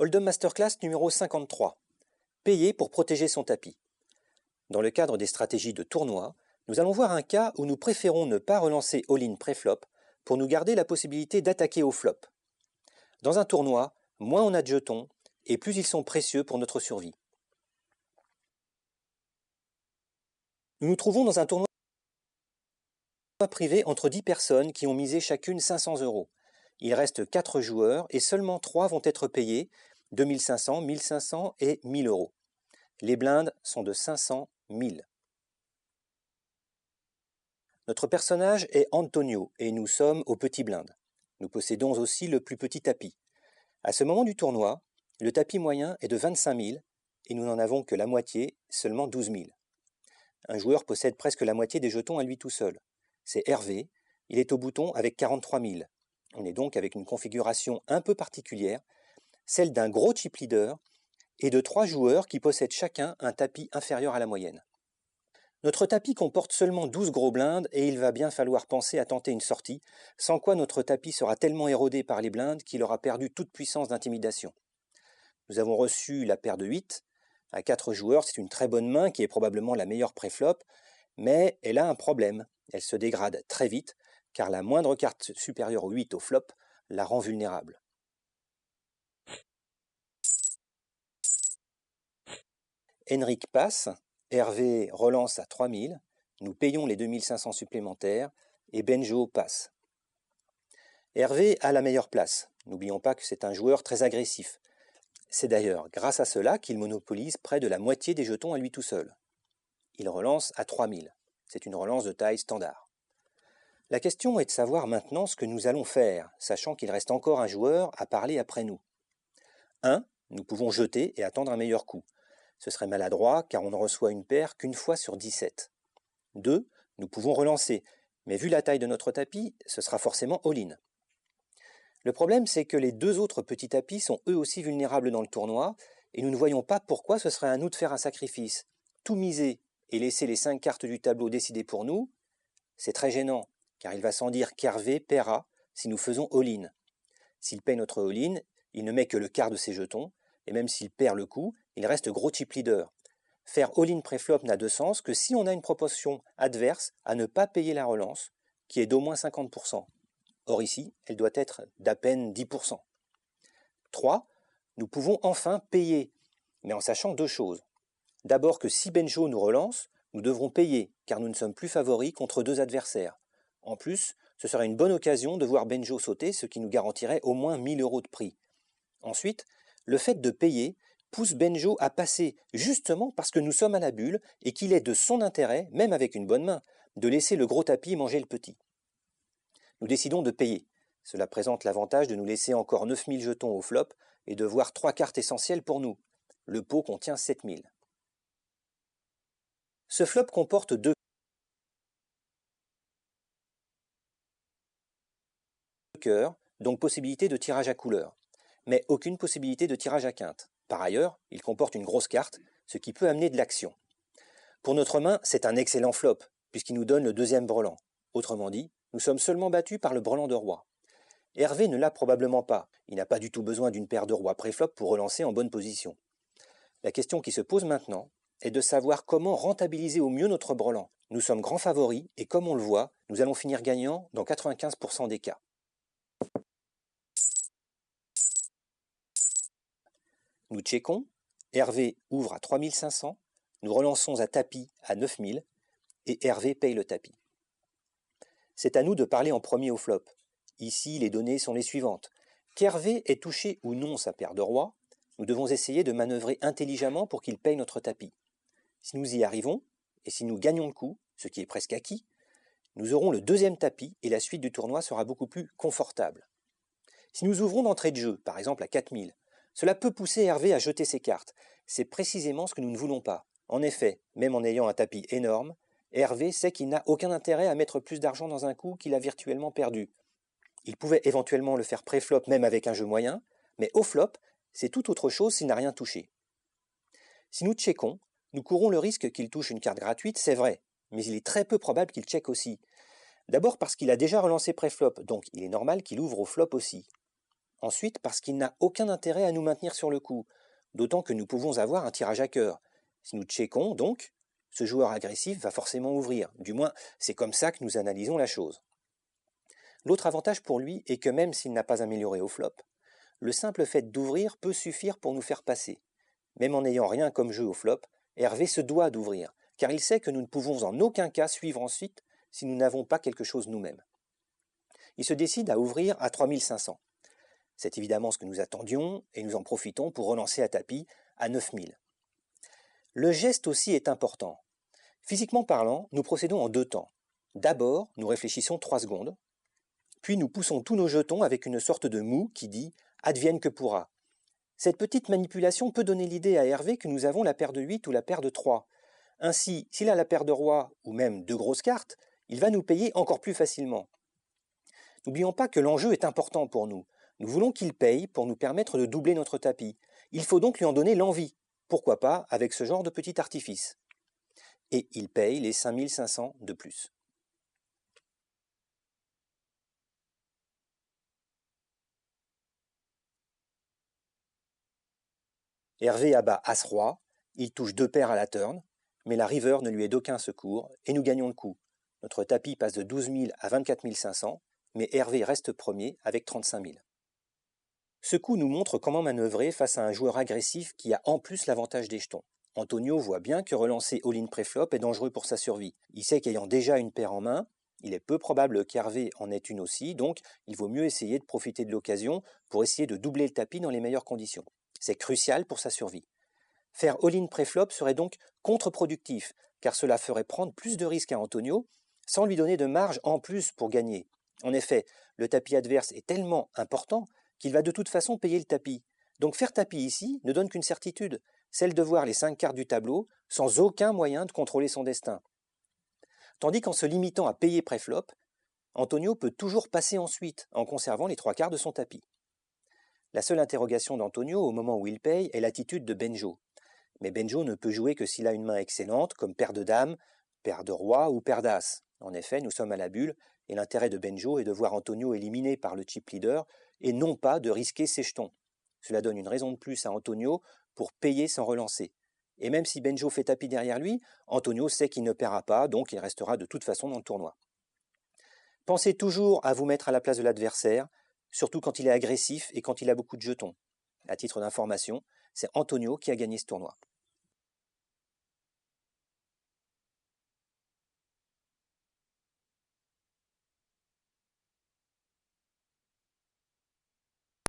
Hold'em Masterclass numéro 53. Payer pour protéger son tapis. Dans le cadre des stratégies de tournoi, nous allons voir un cas où nous préférons ne pas relancer all-in pré-flop pour nous garder la possibilité d'attaquer au flop. Dans un tournoi, moins on a de jetons et plus ils sont précieux pour notre survie. Nous nous trouvons dans un tournoi privé entre 10 personnes qui ont misé chacune 500 €. Il reste 4 joueurs et seulement 3 vont être payés, 2500, 1500 et 1000 €. Les blindes sont de 500, 1000. Notre personnage est Antonio et nous sommes aux petits blindes. Nous possédons aussi le plus petit tapis. À ce moment du tournoi, le tapis moyen est de 25 000 et nous n'en avons que la moitié, seulement 12 000. Un joueur possède presque la moitié des jetons à lui tout seul. C'est Hervé, il est au bouton avec 43 000. On est donc avec une configuration un peu particulière, celle d'un gros chip leader et de 3 joueurs qui possèdent chacun un tapis inférieur à la moyenne. Notre tapis comporte seulement 12 gros blindes et il va bien falloir penser à tenter une sortie, sans quoi notre tapis sera tellement érodé par les blindes qu'il aura perdu toute puissance d'intimidation. Nous avons reçu la paire de 8. À 4 joueurs, c'est une très bonne main qui est probablement la meilleure pré-flop, mais elle a un problème. Elle se dégrade très vite, car la moindre carte supérieure au 8 au flop la rend vulnérable. Henrik passe, Hervé relance à 3000, nous payons les 2500 supplémentaires et Benjo passe. Hervé a la meilleure place. N'oublions pas que c'est un joueur très agressif. C'est d'ailleurs grâce à cela qu'il monopolise près de la moitié des jetons à lui tout seul. Il relance à 3000. C'est une relance de taille standard. La question est de savoir maintenant ce que nous allons faire, sachant qu'il reste encore un joueur à parler après nous. 1. Nous pouvons jeter et attendre un meilleur coup. Ce serait maladroit car on ne reçoit une paire qu'une fois sur 17. 2. Nous pouvons relancer, mais vu la taille de notre tapis, ce sera forcément all-in. Le problème, c'est que les 2 autres petits tapis sont eux aussi vulnérables dans le tournoi, et nous ne voyons pas pourquoi ce serait à nous de faire un sacrifice. Tout miser et laisser les 5 cartes du tableau décider pour nous, c'est très gênant, car il va sans dire qu'Hervé paiera si nous faisons all-in. S'il paye notre all-in, il ne met que le quart de ses jetons, et même s'il perd le coup, il reste gros chip leader. Faire all-in pré-flop n'a de sens que si on a une proportion adverse à ne pas payer la relance, qui est d'au moins 50%. Or ici, elle doit être d'à peine 10%. 3. Nous pouvons enfin payer, mais en sachant 2 choses. D'abord que si Benjo nous relance, nous devrons payer, car nous ne sommes plus favoris contre 2 adversaires. En plus, ce serait une bonne occasion de voir Benjo sauter, ce qui nous garantirait au moins 1000 € de prix. Ensuite, le fait de payer pousse Benjo à passer justement parce que nous sommes à la bulle et qu'il est de son intérêt, même avec une bonne main, de laisser le gros tapis manger le petit. Nous décidons de payer. Cela présente l'avantage de nous laisser encore 9000 jetons au flop et de voir 3 cartes essentielles pour nous. Le pot contient 7000. Ce flop comporte 2 cœurs, donc possibilité de tirage à couleur, mais aucune possibilité de tirage à quinte. Par ailleurs, il comporte une grosse carte, ce qui peut amener de l'action. Pour notre main, c'est un excellent flop, puisqu'il nous donne le 2e brelan. Autrement dit, nous sommes seulement battus par le brelan de roi. Hervé ne l'a probablement pas, il n'a pas du tout besoin d'une paire de rois pré-flop pour relancer en bonne position. La question qui se pose maintenant est de savoir comment rentabiliser au mieux notre brelan. Nous sommes grands favoris et comme on le voit, nous allons finir gagnant dans 95% des cas. Nous checkons, Hervé ouvre à 3500, nous relançons à tapis à 9000 et Hervé paye le tapis. C'est à nous de parler en premier au flop. Ici, les données sont les suivantes. Qu'Hervé ait touché ou non sa paire de rois, nous devons essayer de manœuvrer intelligemment pour qu'il paye notre tapis. Si nous y arrivons, et si nous gagnons le coup, ce qui est presque acquis, nous aurons le 2e tapis et la suite du tournoi sera beaucoup plus confortable. Si nous ouvrons d'entrée de jeu, par exemple à 4000, cela peut pousser Hervé à jeter ses cartes. C'est précisément ce que nous ne voulons pas. En effet, même en ayant un tapis énorme, Hervé sait qu'il n'a aucun intérêt à mettre plus d'argent dans un coup qu'il a virtuellement perdu. Il pouvait éventuellement le faire pré-flop même avec un jeu moyen, mais au flop, c'est tout autre chose s'il n'a rien touché. Si nous checkons, nous courons le risque qu'il touche une carte gratuite, c'est vrai, mais il est très peu probable qu'il check aussi. D'abord parce qu'il a déjà relancé pré-flop, donc il est normal qu'il ouvre au flop aussi. Ensuite, parce qu'il n'a aucun intérêt à nous maintenir sur le coup, d'autant que nous pouvons avoir un tirage à cœur. Si nous checkons, donc, ce joueur agressif va forcément ouvrir. Du moins, c'est comme ça que nous analysons la chose. L'autre avantage pour lui est que même s'il n'a pas amélioré au flop, le simple fait d'ouvrir peut suffire pour nous faire passer. Même en n'ayant rien comme jeu au flop, Hervé se doit d'ouvrir, car il sait que nous ne pouvons en aucun cas suivre ensuite si nous n'avons pas quelque chose nous-mêmes. Il se décide à ouvrir à 3500. C'est évidemment ce que nous attendions, et nous en profitons pour relancer à tapis à 9000. Le geste aussi est important. Physiquement parlant, nous procédons en deux temps. D'abord, nous réfléchissons 3 secondes, puis nous poussons tous nos jetons avec une sorte de moue qui dit « advienne que pourra ». Cette petite manipulation peut donner l'idée à Hervé que nous avons la paire de 8 ou la paire de 3. Ainsi, s'il a la paire de roi ou même 2 grosses cartes, il va nous payer encore plus facilement. N'oublions pas que l'enjeu est important pour nous. Nous voulons qu'il paye pour nous permettre de doubler notre tapis. Il faut donc lui en donner l'envie. Pourquoi pas avec ce genre de petit artifice. Et il paye les 5500 de plus. Hervé abat As-Roi, il touche 2 paires à la turn, mais la river ne lui est d'aucun secours et nous gagnons le coup. Notre tapis passe de 12 000 à 24 500, mais Hervé reste premier avec 35 000. Ce coup nous montre comment manœuvrer face à un joueur agressif qui a en plus l'avantage des jetons. Antonio voit bien que relancer all-in pré-flop est dangereux pour sa survie. Il sait qu'ayant déjà une paire en main, il est peu probable qu'Hervé en ait une aussi, donc il vaut mieux essayer de profiter de l'occasion pour essayer de doubler le tapis dans les meilleures conditions. C'est crucial pour sa survie. Faire all-in pré-flop serait donc contre-productif, car cela ferait prendre plus de risques à Antonio, sans lui donner de marge en plus pour gagner. En effet, le tapis adverse est tellement important qu'il va de toute façon payer le tapis. Donc faire tapis ici ne donne qu'une certitude, celle de voir les 5 cartes du tableau sans aucun moyen de contrôler son destin. Tandis qu'en se limitant à payer pré-flop, Antonio peut toujours passer ensuite en conservant les 3 quarts de son tapis. La seule interrogation d'Antonio au moment où il paye est l'attitude de Benjo. Mais Benjo ne peut jouer que s'il a une main excellente, comme paire de dames, paire de roi ou paire d'as. En effet, nous sommes à la bulle, et l'intérêt de Benjo est de voir Antonio éliminé par le chip leader, et non pas de risquer ses jetons. Cela donne une raison de plus à Antonio pour payer sans relancer. Et même si Benjo fait tapis derrière lui, Antonio sait qu'il ne paiera pas, donc il restera de toute façon dans le tournoi. Pensez toujours à vous mettre à la place de l'adversaire, surtout quand il est agressif et quand il a beaucoup de jetons. À titre d'information, c'est Antonio qui a gagné ce tournoi.